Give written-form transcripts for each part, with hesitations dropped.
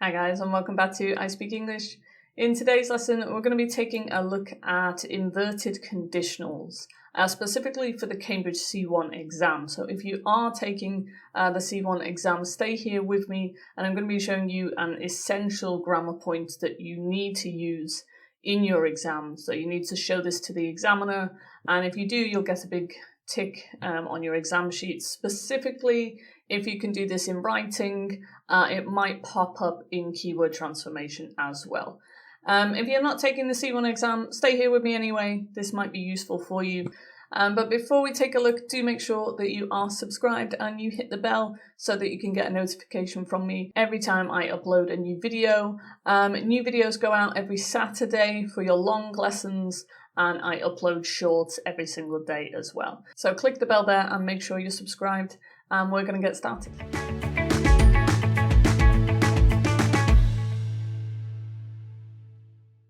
Hi guys, and welcome back to I Speak English. In today's lesson, we're going to be taking a look at inverted conditionals, specifically for the Cambridge C1 exam. So if you are taking the C1 exam, stay here with me, and I'm going to be showing you an essential grammar point that you need to use in your exam. So you need to show this to the examiner, and if you do, you'll get a big tick on your exam sheet. Specifically, if you can do this in writing, it might pop up in keyword transformation as well. If you're not taking the C1 exam, stay here with me anyway. This might be useful for you. But before we take a look, do make sure that you are subscribed and you hit the bell so that you can get a notification from me every time I upload a new video. New videos go out every Saturday for your long lessons, and I upload shorts every single day as well. So click the bell there and make sure you're subscribed, and we're going to get started.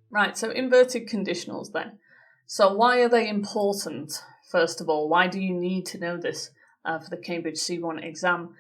Right, so inverted conditionals then. So why are they important, first of all? Why do you need to know this for the Cambridge C1 exam?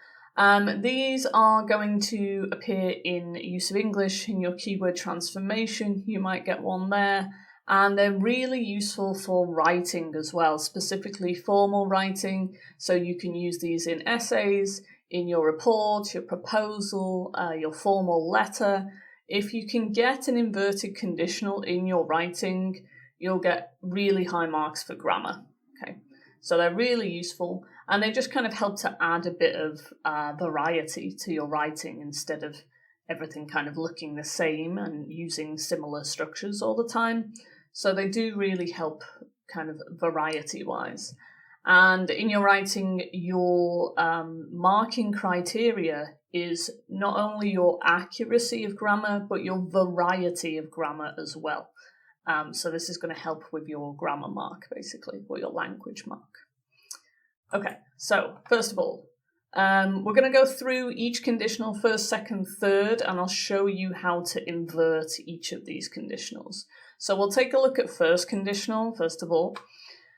These are going to appear in use of English in your keyword transformation. You might get one there. And they're really useful for writing as well, specifically formal writing. So you can use these in essays, in your report, your proposal, your formal letter. If you can get an inverted conditional in your writing, you'll get really high marks for grammar. Okay, so they're really useful, and they just kind of help to add a bit of variety to your writing instead of everything kind of looking the same and using similar structures all the time. So they do really help kind of variety-wise. And in your writing, your marking criteria is not only your accuracy of grammar, but your variety of grammar as well. So this is going to help with your grammar mark, basically, or your language mark. Okay, so first of all, we're going to go through each conditional, first, second, third, and I'll show you how to invert each of these conditionals. So we'll take a look at first conditional, first of all.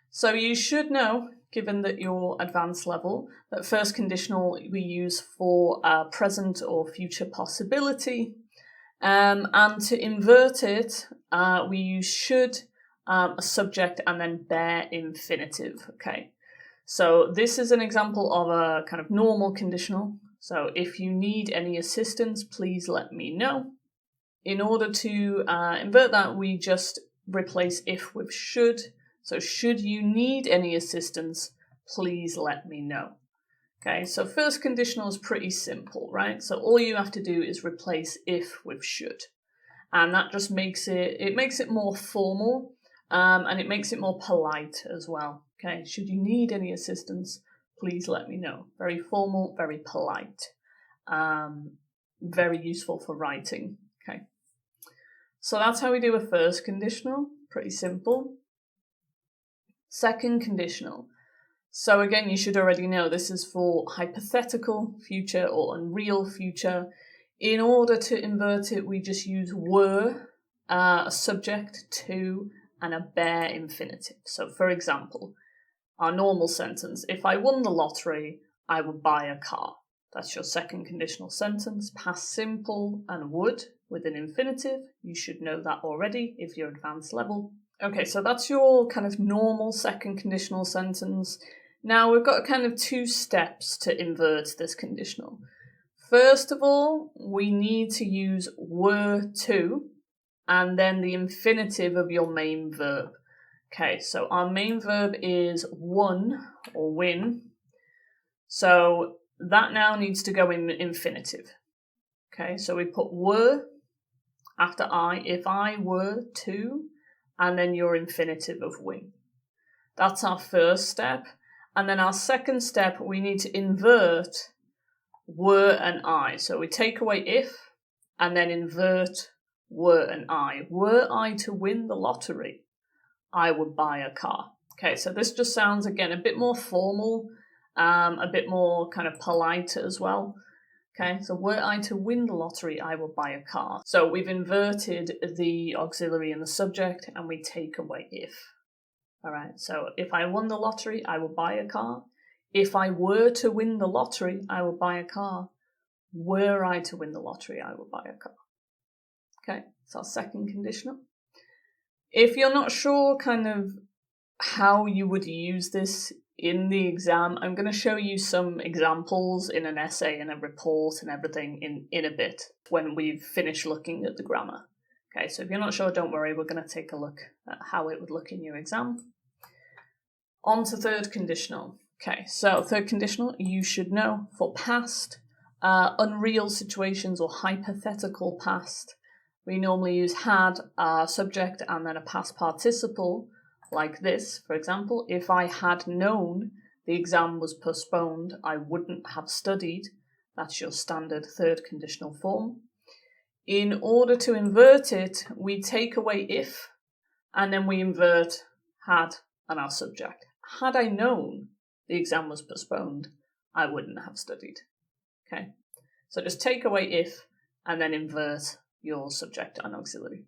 So you should know, given that you're advanced level, that first conditional we use for present or future possibility. And to invert it, we use should, a subject, and then bare infinitive, okay? So this is an example of a kind of normal conditional. So if you need any assistance, please let me know. In order to invert that, we just replace if with should. So should you need any assistance, please let me know. Okay, so first conditional is pretty simple, right? So all you have to do is replace if with should. And that just makes it more formal, and it makes it more polite as well. Okay, should you need any assistance, please let me know. Very formal, very polite, very useful for writing. Okay, so that's how we do a first conditional, pretty simple. Second conditional. So again, you should already know this is for hypothetical future or unreal future. In order to invert it, we just use were, a subject, to, and a bare infinitive. So for example, our normal sentence, if I won the lottery, I would buy a car. That's your second conditional sentence, past simple and would with an infinitive. You should know that already if you're advanced level. Okay, so that's your kind of normal second conditional sentence. Now we've got kind of two steps to invert this conditional. First of all, we need to use were to, and then the infinitive of your main verb. Okay, so our main verb is won or win. So that now needs to go in infinitive. Okay, so we put were after I, if I were to, and then your infinitive of win. That's our first step. And then our second step, we need to invert were and I. So we take away if, and then invert were and I. Were I to win the lottery, I would buy a car. Okay, so this just sounds, again, a bit more formal, a bit more kind of polite as well. Okay, so were I to win the lottery, I would buy a car. So we've inverted the auxiliary and the subject, and we take away if. All right, so if I won the lottery, I would buy a car. If I were to win the lottery, I would buy a car. Were I to win the lottery, I would buy a car. Okay, it's our second conditional. If you're not sure kind of how you would use this in the exam, I'm going to show you some examples in an essay and a report and everything in a bit when we've finished looking at the grammar. Okay, so if you're not sure, don't worry, we're going to take a look at how it would look in your exam. On to third conditional. Okay, so third conditional, you should know for past, unreal situations or hypothetical past, we normally use had, subject, and then a past participle, like this. For example, if I had known the exam was postponed, I wouldn't have studied. That's your standard third conditional form. In order to invert it, we take away if, and then we invert had and our subject. Had I known the exam was postponed, I wouldn't have studied. Okay, so just take away if, and then invert your subject and auxiliary,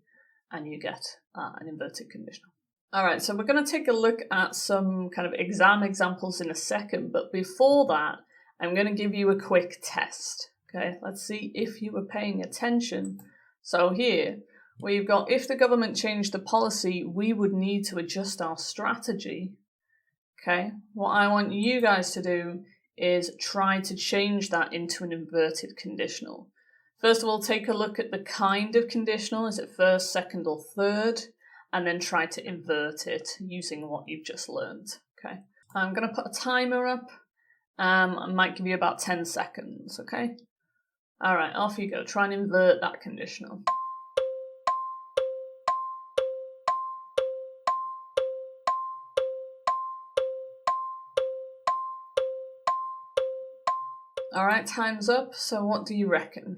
and you get an inverted conditional. All right, so we're going to take a look at some kind of exam examples in a second, but before that, I'm going to give you a quick test. Okay, let's see if you were paying attention. So here, we've got, if the government changed the policy, we would need to adjust our strategy. Okay, what I want you guys to do is try to change that into an inverted conditional. First of all, take a look at the kind of conditional. Is it first, second, or third? And then try to invert it using what you've just learned. Okay, I'm going to put a timer up. I might give you about 10 seconds, okay? All right, off you go. Try and invert that conditional. All right, time's up. So what do you reckon?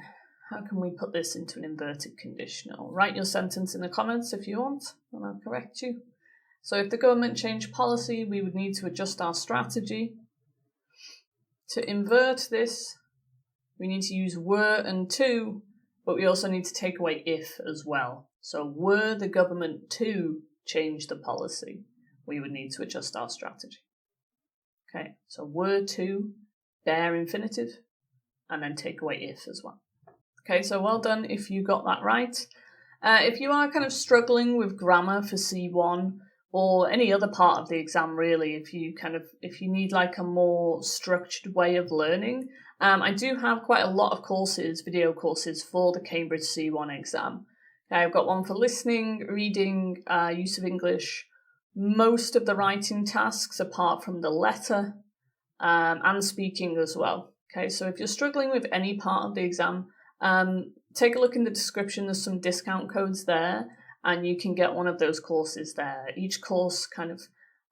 How can we put this into an inverted conditional? Write your sentence in the comments if you want, and I'll correct you. So if the government changed policy, we would need to adjust our strategy. To invert this, we need to use were and to, but we also need to take away if as well. So were the government to change the policy, we would need to adjust our strategy. Okay, so were to, bare infinitive, and then take away if as well. Okay, so well done if you got that right. If you are kind of struggling with grammar for C1 or any other part of the exam really, if you need like a more structured way of learning, I do have quite a lot of courses, video courses for the Cambridge C1 exam. I've got one for listening, reading, use of English, most of the writing tasks apart from the letter, and speaking as well. Okay, so if you're struggling with any part of the exam, take a look in the description. There's some discount codes there, and you can get one of those courses there. Each course kind of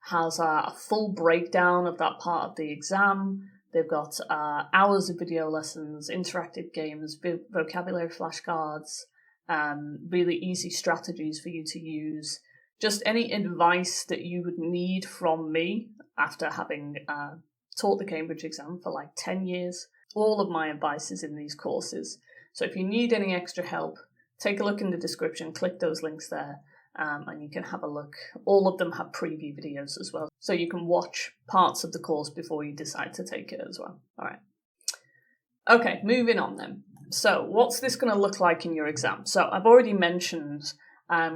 has a full breakdown of that part of the exam. They've got hours of video lessons, interactive games, vocabulary flashcards, really easy strategies for you to use. Just any advice that you would need from me after having taught the Cambridge exam for like 10 years. All of my advice is in these courses. So if you need any extra help, take a look in the description, click those links there, and you can have a look. All of them have preview videos as well, so you can watch parts of the course before you decide to take it as well. All right. Okay, moving on then. So what's this going to look like in your exam? So I've already mentioned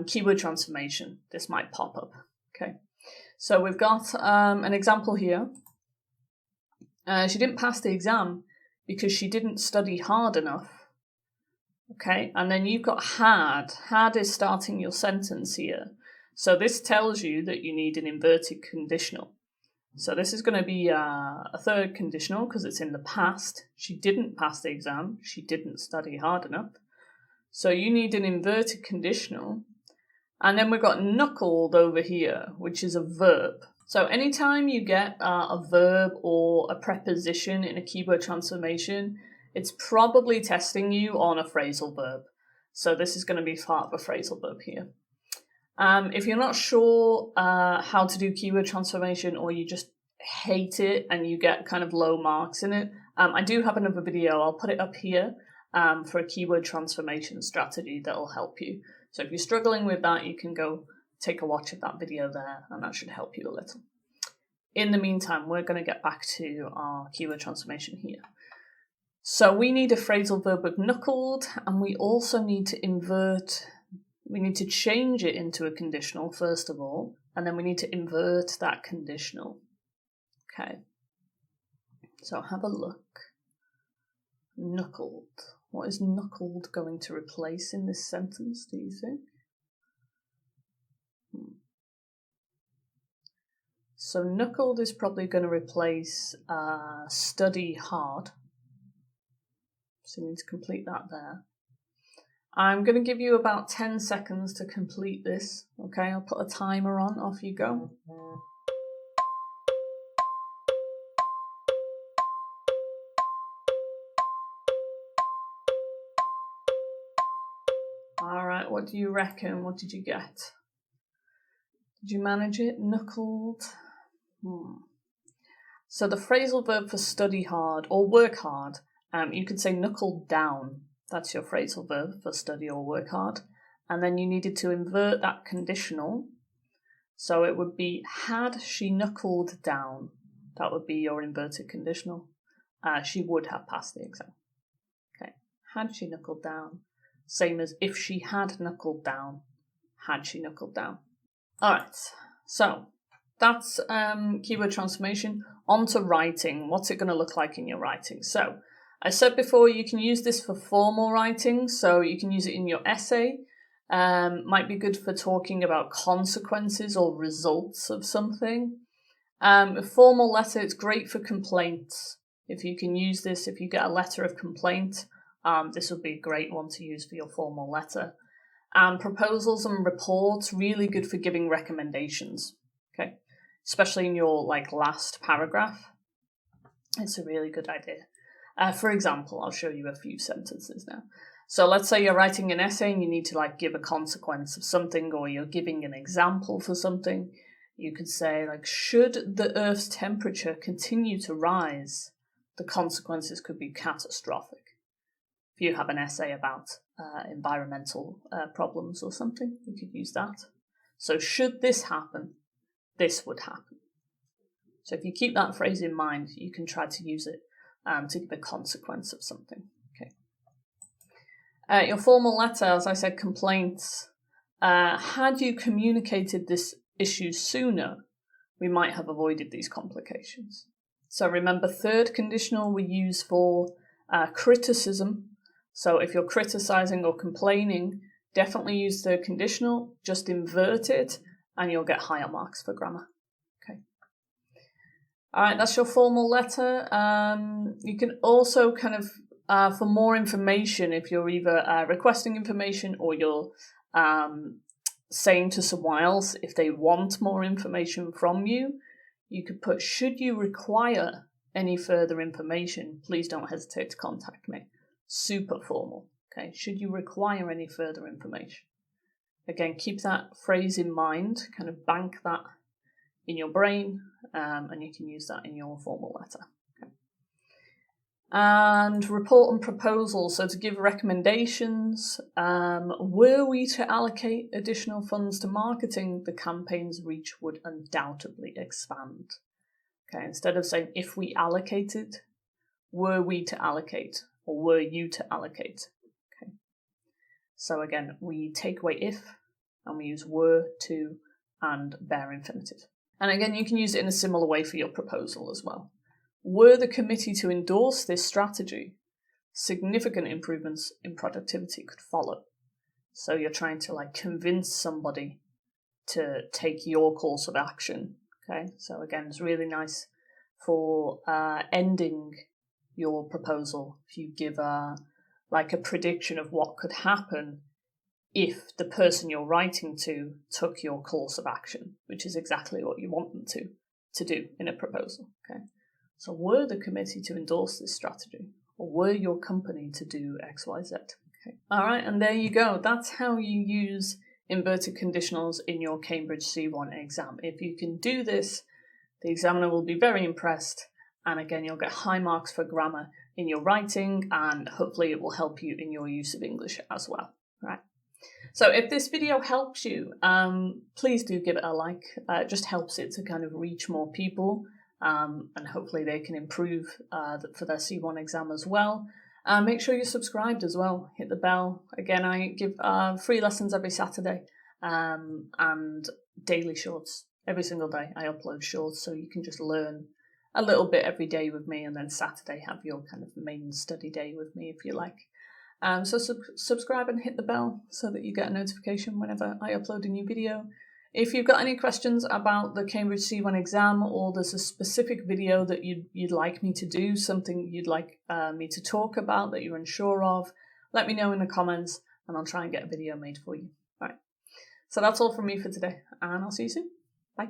keyword transformation. This might pop up. Okay. So we've got an example here. She didn't pass the exam because she didn't study hard enough. Okay, and then you've got had. Had is starting your sentence here. So this tells you that you need an inverted conditional. So this is going to be a third conditional because it's in the past. She didn't pass the exam. She didn't study hard enough. So you need an inverted conditional. And then we've got knuckled over here, which is a verb. So anytime you get a verb or a preposition in a keyword transformation, it's probably testing you on a phrasal verb. So this is going to be part of a phrasal verb here. If you're not sure how to do keyword transformation, or you just hate it and you get kind of low marks in it, I do have another video. I'll put it up here for a keyword transformation strategy that will help you. So if you're struggling with that, you can go take a watch of that video there, and that should help you a little. In the meantime, we're going to get back to our keyword transformation here. So we need a phrasal verb with knuckled, and we also need to we need to change it into a conditional first of all, and then we need to invert that conditional. Okay, so have a look. Knuckled. What is knuckled going to replace in this sentence, do you think? So knuckled is probably going to replace study hard. So you need to complete that there. I'm going to give you about 10 seconds to complete this. Okay, I'll put a timer on. Off you go. Alright, what do you reckon? What did you get? Did you manage it? Knuckled? So the phrasal verb for study hard or work hard, you could say knuckled down. That's your phrasal verb for study or work hard. And then you needed to invert that conditional. So it would be, had she knuckled down? That would be your inverted conditional. She would have passed the exam. Okay, had she knuckled down? Same as if she had knuckled down. Had she knuckled down? All right, so that's keyword transformation. On to writing. What's it going to look like in your writing? So I said before, you can use this for formal writing. So you can use it in your essay. Might be good for talking about consequences or results of something. A formal letter, it's great for complaints. If you can use this, if you get a letter of complaint, this would be a great one to use for your formal letter. Proposals and reports, really good for giving recommendations, okay? Especially in your last paragraph. It's a really good idea. For example, I'll show you a few sentences now. So let's say you're writing an essay and you need to give a consequence of something, or you're giving an example for something. You could say should the Earth's temperature continue to rise, the consequences could be catastrophic. If you have an essay about environmental problems or something, you could use that. So should this happen, this would happen. So if you keep that phrase in mind, you can try to use it to give a consequence of something. Okay. Your formal letter, as I said, complaints. Had you communicated this issue sooner, we might have avoided these complications. So remember, third conditional we use for criticism. So if you're criticizing or complaining, definitely use third conditional, just invert it, and you'll get higher marks for grammar. Okay. All right, that's your formal letter. You can also for more information, if you're either requesting information or you're saying to someone else if they want more information from you, you could put, should you require any further information, please don't hesitate to contact me. Super formal, okay? Should you require any further information? Again, keep that phrase in mind, kind of bank that in your brain, and you can use that in your formal letter. Okay. And report and proposal, so to give recommendations. Were we to allocate additional funds to marketing, the campaign's reach would undoubtedly expand. Okay, instead of saying if we allocated, were we to allocate? Or were you to allocate? Okay. So again, we take away if, and we use were, to, and bare infinitive. And again, you can use it in a similar way for your proposal as well. Were the committee to endorse this strategy, significant improvements in productivity could follow. So you're trying to convince somebody to take your course of action. Okay. So again, it's really nice for ending your proposal if you give a prediction of what could happen if the person you're writing to took your course of action, which is exactly what you want them to do in a proposal. Okay, so were the committee to endorse this strategy, or were your company to do X, Y, Z? Okay, all right, and there you go. That's how you use inverted conditionals in your Cambridge C1 exam. If you can do this, the examiner will be very impressed. And again, you'll get high marks for grammar in your writing, and hopefully it will help you in your use of English as well. Right. So if this video helps you, please do give it a like. It just helps it to kind of reach more people. and hopefully they can improve for their C1 exam as well. Make sure you're subscribed as well. Hit the bell. Again, I give free lessons every Saturday and daily shorts. Every single day I upload shorts, so you can just learn a little bit every day with me, and then Saturday have your kind of main study day with me if you like. So subscribe and hit the bell so that you get a notification whenever I upload a new video. If you've got any questions about the Cambridge C1 exam, or there's a specific video that you'd like me to do, something you'd like me to talk about that you're unsure of, let me know in the comments and I'll try and get a video made for you. All right. So that's all from me for today, and I'll see you soon. Bye.